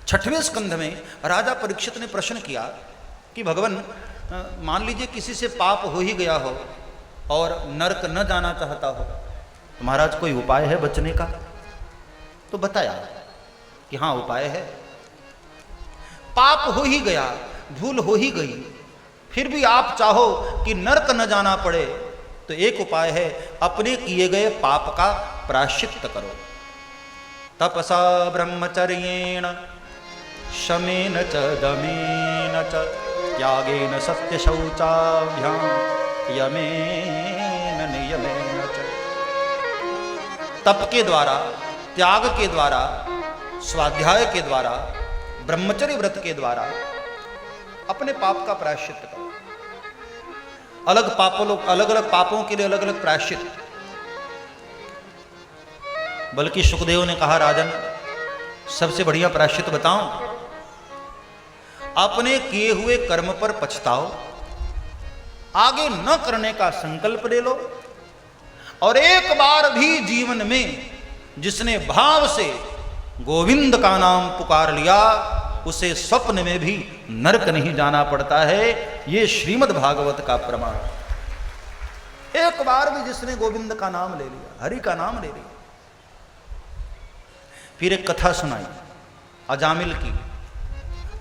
6वें स्कंध में राजा परीक्षित ने प्रश्न किया कि भगवान, मान लीजिए किसी से पाप हो ही गया हो और नरक न जाना चाहता हो, तो महाराज कोई उपाय है बचने का? तो बताया कि हाँ उपाय है। पाप हो ही गया, भूल हो ही गई, फिर भी आप चाहो कि नरक न जाना पड़े, तो एक उपाय है, अपने किए गए पाप का प्रायश्चित्त करो। तपसा ब्रह्मचर्येण शमेन च दमेन च त्यागेन सत्य शौचाभ्याम यमेन नियमेन च। तप के द्वारा, त्याग के द्वारा, स्वाध्याय के द्वारा, ब्रह्मचर्य व्रत के द्वारा अपने पाप का प्रायश्चित्त करो। अलग अलग पापों के लिए अलग अलग प्रायश्चित। बल्कि सुखदेव ने कहा, राजन सबसे बढ़िया प्रायश्चित बताऊं, अपने किए हुए कर्म पर पछताओ, आगे न करने का संकल्प ले लो, और एक बार भी जीवन में जिसने भाव से गोविंद का नाम पुकार लिया, उसे स्वप्न में भी नरक नहीं जाना पड़ता है। ये श्रीमद् भागवत का प्रमाण। एक बार भी जिसने गोविंद का नाम ले लिया, हरि का नाम ले लिया। फिर एक कथा सुनाई अजामिल की।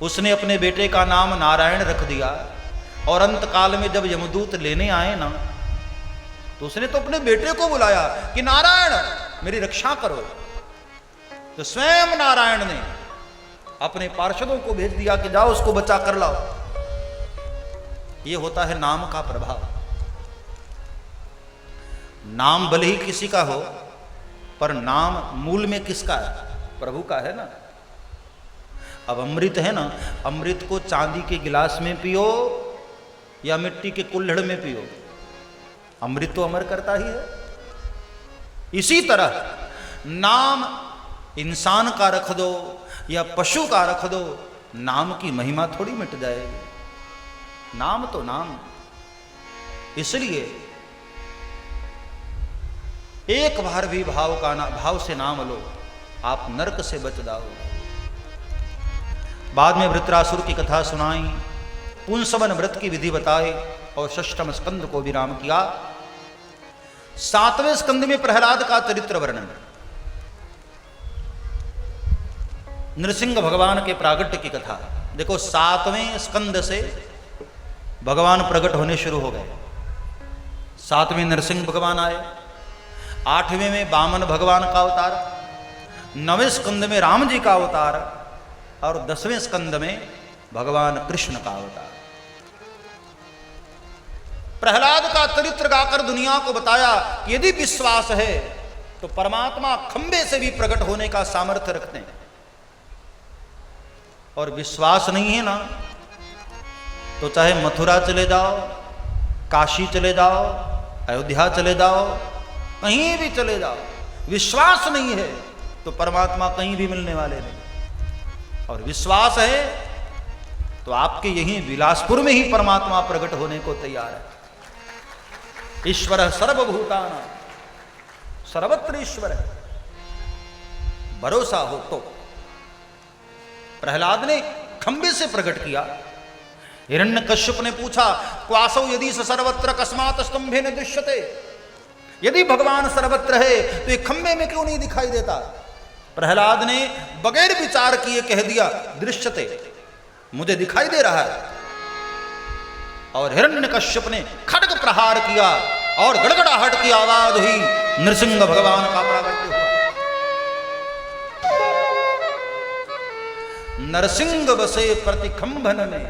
उसने अपने बेटे का नाम नारायण रख दिया, और अंत काल में जब यमदूत लेने आए ना, तो उसने तो अपने बेटे को बुलाया कि नारायण मेरी रक्षा करो। तो स्वयं नारायण ने अपने पार्षदों को भेज दिया कि जाओ उसको बचा कर लाओ। ये होता है नाम का प्रभाव। नाम भले ही किसी का हो, पर नाम मूल में किसका है? प्रभु का है ना। अब अमृत है ना, अमृत को चांदी के गिलास में पियो या मिट्टी के कुल्हड़ में पियो, अमृत तो अमर करता ही है। इसी तरह नाम इंसान का रख दो या पशु का रख दो, नाम की महिमा थोड़ी मिट जाएगी। नाम तो नाम। इसलिए एक बार भी भाव से नाम लो, आप नरक से बच जाओगे। बाद में वृत्रासुर की कथा सुनाई, पुंसवन व्रत की विधि बताई, और 6वें स्कंद को विराम किया। 7वें स्कंद में प्रहलाद का चरित्र वर्णन, नृसिंह भगवान के प्रागट्य की कथा। देखो 7वें स्कंद से भगवान प्रकट होने शुरू हो गए। 7वें नरसिंह भगवान आए, 8वें में वामन भगवान का अवतार, 9वें स्कंद में राम जी का अवतार, और 10वें स्कंद में भगवान कृष्ण का अवतार। प्रहलाद का चरित्र गाकर दुनिया को बताया कि यदि विश्वास है तो परमात्मा खंबे से भी प्रकट होने का सामर्थ्य रखते हैं, और विश्वास नहीं है ना, तो चाहे मथुरा चले जाओ, काशी चले जाओ, अयोध्या चले जाओ, कहीं भी चले जाओ, विश्वास नहीं है तो परमात्मा कहीं भी मिलने वाले नहीं। और विश्वास है तो आपके यहीं विलासपुर में ही परमात्मा प्रकट होने को तैयार है। ईश्वर सर्वभूतानां सर्वत्र ईश्वर है, भरोसा हो तो। प्रहलाद ने खंबे से प्रकट किया। हिरण्यकश्यप ने पूछा, क्वासौ यदि स सर्वत्र कस्मात् स्तंभेन दृश्यते। यदि भगवान सर्वत्र है तो ये खंबे में क्यों नहीं दिखाई देता? प्रहलाद ने बगैर विचार किए कह दिया, दृश्यते, मुझे दिखाई दे रहा है। और हिरण्यकश्यप ने खड्ग प्रहार किया, और गड़गड़ाहट की आवाज हुई, नृसिंह भगवान का प्रागट्य हुआ। नरसिंह बसे प्रतिखंभन में,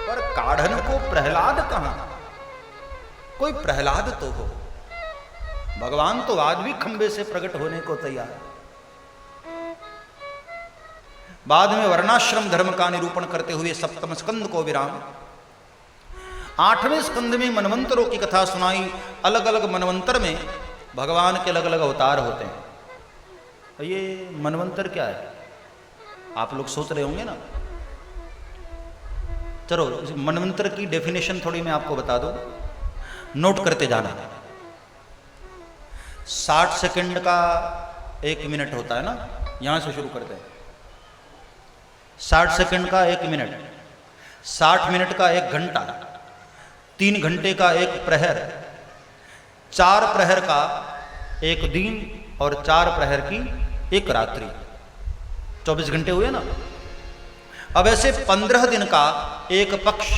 पर काढ़न को प्रहलाद कहां? कोई प्रहलाद तो हो। भगवान तो आज भी खंबे से प्रकट होने को तैयार है। बाद में वर्णाश्रम धर्म का निरूपण करते हुए 7वें स्कंद को विराम। 8वें स्कंद में मनवंतरों की कथा सुनाई। अलग अलग मनवंतर में भगवान के अलग अलग अवतार होते हैं। ये मनवंतर क्या है आप लोग सोच रहे होंगे ना। चलो मनवंतर की डेफिनेशन थोड़ी मैं आपको बता दूं, नोट करते जाना। 60 सेकंड का 1 मिनट होता है ना, यहां से शुरू करते हैं। 60 सेकंड का 1 मिनट, 60 मिनट का 1 घंटा, 3 घंटे का 1 प्रहर, 4 प्रहर का 1 दिन और 4 प्रहर की 1 रात्रि, 24 घंटे हुए ना। अब ऐसे 15 दिन का 1 पक्ष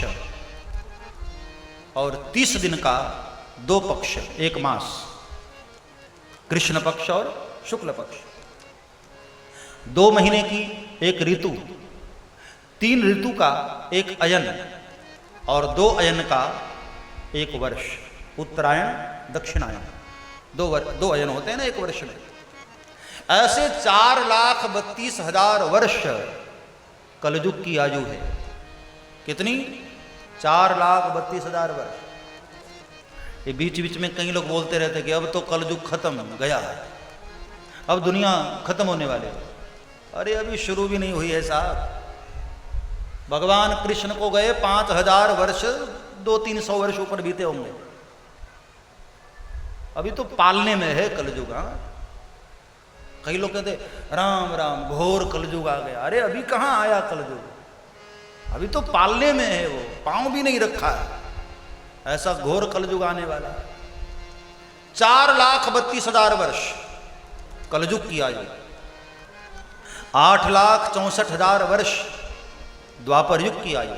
और 30 दिन का 2 पक्ष, 1 मास, कृष्ण पक्ष और शुक्ल पक्ष, 2 महीने की 1 ऋतु, 3 ऋतु का 1 अयन और 2 अयन का 1 वर्ष, उत्तरायण दक्षिणायन, 2 अयन होते हैं ना 1 वर्ष में। ऐसे 4,32,000 वर्ष कलयुग की आयु है। कितनी? 4,32,000 वर्ष। ये बीच बीच में कई लोग बोलते रहते कि अब तो कलयुग खत्म गया है, अब दुनिया खत्म होने वाली है। अरे अभी शुरू भी नहीं हुई है साहब। भगवान कृष्ण को गए 5,000 वर्ष, 200-300 वर्ष ऊपर बीते होंगे। अभी तो पालने में है कलयुग। हाँ, कई लोग कहते राम राम घोर कलयुग आ गया। अरे अभी कहाँ आया कलयुग, अभी तो पालने में है, वो पांव भी नहीं रखा है, ऐसा घोर कलयुग आने वाला है। 4,32,000 वर्ष कलयुग की आयु, 8,64,000 वर्ष द्वापर युग की आयु,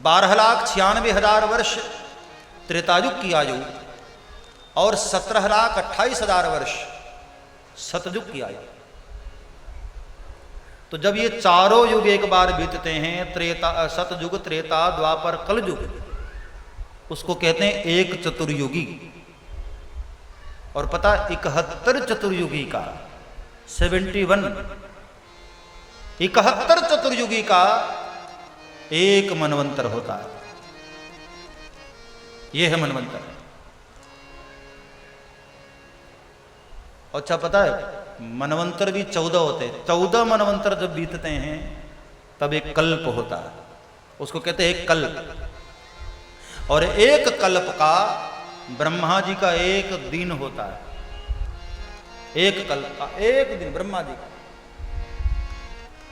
12,96,000 वर्ष त्रेतायुग की आयु और 17,28,000 वर्ष सतयुग की आयु। तो जब ये चारों युग एक बार बीतते हैं, त्रेता, सतयुग, त्रेता, द्वापर, कलयुग, उसको कहते हैं एक चतुर्युगी। और पता 71 चतुर्युगी का 71 चतुर्युगी का 1 मनवंतर होता है। यह है मनवंतर। अच्छा पता है मनवंतर भी 14 होते हैं। 14 मनवंतर जब बीतते हैं तब एक कल्प होता है, उसको कहते हैं एक कल्प। और एक कल्प का ब्रह्मा जी का 1 दिन होता है। एक कल्प का 1 दिन ब्रह्मा जी का,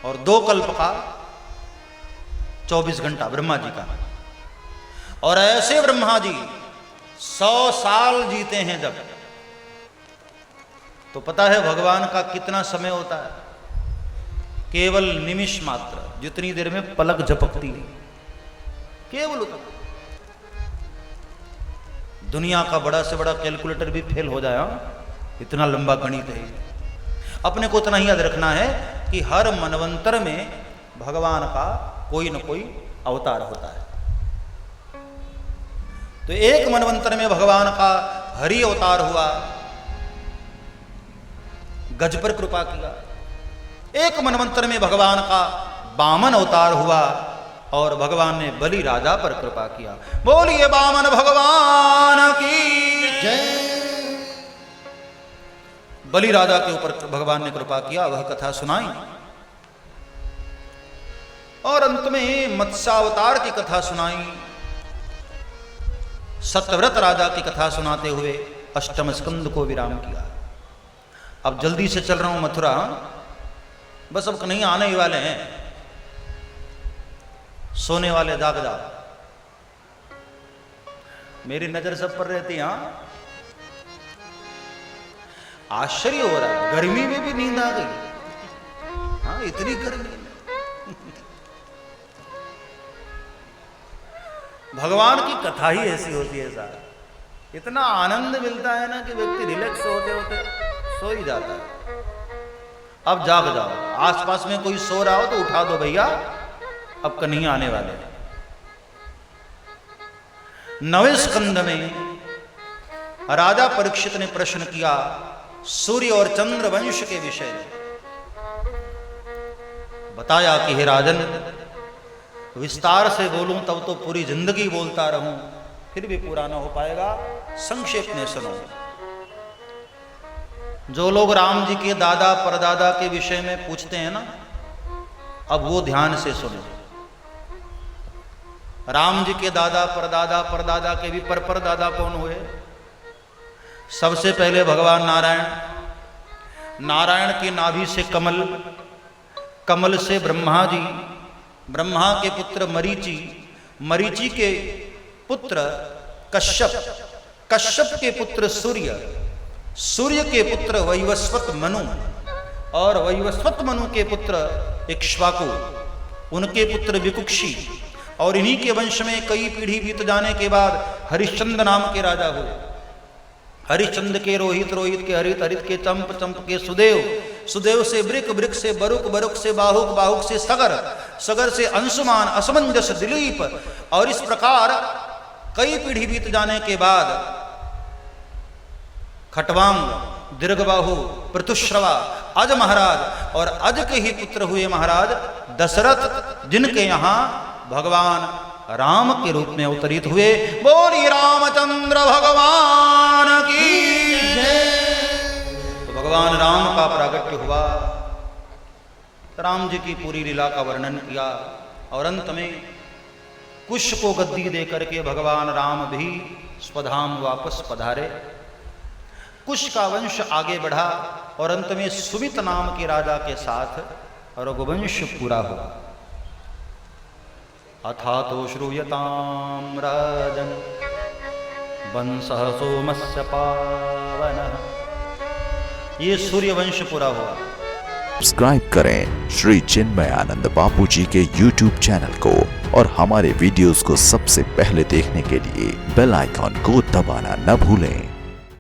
और 2 कल्प का 24 घंटा ब्रह्मा जी का। और ऐसे ब्रह्मा जी 100 साल जीते हैं जब, तो पता है भगवान का कितना समय होता है? केवल निमिष मात्र, जितनी देर में पलक झपकती है, केवल उतना। दुनिया का बड़ा से बड़ा कैलकुलेटर भी फेल हो जाए, इतना लंबा गणित है। अपने को इतना ही याद रखना है कि हर मनवंतर में भगवान का कोई न कोई अवतार होता है। तो एक मनवंतर में भगवान का हरि अवतार हुआ, गज पर कृपा किया। एक मनवंतर में भगवान का वामन अवतार हुआ और भगवान ने बलि राजा पर कृपा किया। बोलिए वामन भगवान की जय। बलि राजा के ऊपर भगवान ने कृपा किया, वह कथा सुनाई। और अंत में मत्स्यावतार की कथा सुनाई। सत्यव्रत राजा की कथा सुनाते हुए अष्टम स्कंद को विराम किया। अब जल्दी से चल रहा हूं मथुरा, बस अब नहीं आने ही वाले हैं। सोने वाले जाग जाओ, मेरी नजर सब पर रहती है। हाँ, आश्चर्य हो रहा है, गर्मी में भी नींद आ गई। हाँ, इतनी गर्मी। भगवान की कथा ही ऐसी होती है सारा, इतना आनंद मिलता है ना कि व्यक्ति रिलैक्स होते होते सो ही जाता है। अब जाग जाओ, आसपास में कोई सो रहा हो तो उठा दो भैया, अब कन्हैया आने वाले हैं। 9वें स्कंद में राजा परीक्षित ने प्रश्न किया सूर्य और चंद्र वंश के विषय में। बताया कि हे राजन, विस्तार से बोलूं तब तो पूरी जिंदगी बोलता रहूं, फिर भी पूरा ना हो पाएगा। संक्षेप में सुनो। जो लोग राम जी के दादा परदादा के विषय में पूछते हैं ना, अब वो ध्यान से सुनो। राम जी के दादा परदादा, परदादा के भी परदादा कौन हुए? सबसे पहले भगवान नारायण। नारायण की नाभि से कमल, कमल से ब्रह्मा जी, ब्रह्मा के पुत्र मरीचि, मरीचि के पुत्र कश्यप, कश्यप के पुत्र सूर्य, सूर्य के पुत्र वैवस्वत मनु, और वैवस्वत मनु के पुत्र इक्ष्वाकु, उनके पुत्र विकुक्षी, और इन्हीं के वंश में कई पीढ़ी बीत जाने के बाद हरिश्चंद्र नाम के राजा हुए। हरिश्चंद्र के रोहित, रोहित के हरित, हरित के चंप, चंप के सुदेव, सुदेव से वृक, वृक से बरुक, बरुक से बाहुक, बाहुक से सगर, सगर से अंशुमान, असमंजस, दिलीप, और इस प्रकार कई पीढ़ी बीत जाने के बाद खटवांग, दीर्घबाहु, पृथुश्रवा, अज महाराज, और अज के ही पुत्र हुए महाराज दशरथ, जिनके यहाँ भगवान राम के रूप में अवतरित हुए। बोलिए रामचंद्र भगवान की जय। तो भगवान राम का प्रागट्य हुआ, राम जी की पूरी लीला का वर्णन किया, और अंत में कुश को गद्दी दे करके भगवान राम भी स्वधाम वापस पधारे। कुश का वंश आगे बढ़ा, और अंत में सुमित नाम के राजा के साथ रघुवंश पूरा हुआ। अथा तो श्रूयताम राजन वंशः सोमस्य पावनः। ये सूर्य वंश पूरा हुआ। सब्सक्राइब करें श्री चिन्मयानंद बापू जी के YouTube चैनल को, और हमारे वीडियोस को सबसे पहले देखने के लिए बेल आइकॉन को दबाना न भूलें।